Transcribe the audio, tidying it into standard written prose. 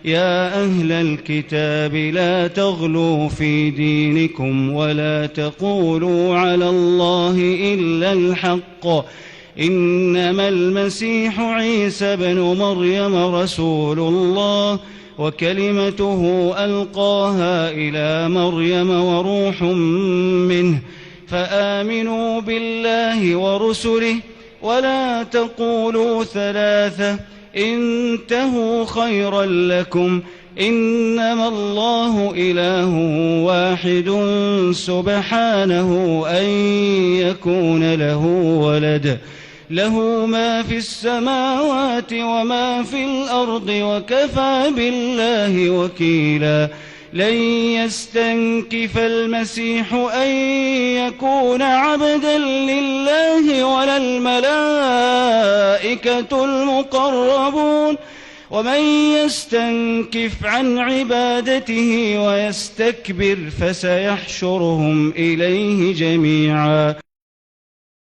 يا أهل الكتاب لا تغلوا في دينكم ولا تقولوا على الله إلا الحق إنما المسيح عيسى بن مريم رسول الله وكلمته ألقاها إلى مريم وروح منه فآمنوا بالله ورسله ولا تقولوا ثلاثة انتهوا خيرا لكم إنما الله إله واحد سبحانه أن يكون له ولد له ما في السماوات وما في الأرض وكفى بالله وكيلا لن يستنكف المسيح أن يكون عبدا لله ولا الملائكة المقربون ومن يستنكف عن عبادته ويستكبر فسيحشرهم إليه جميعا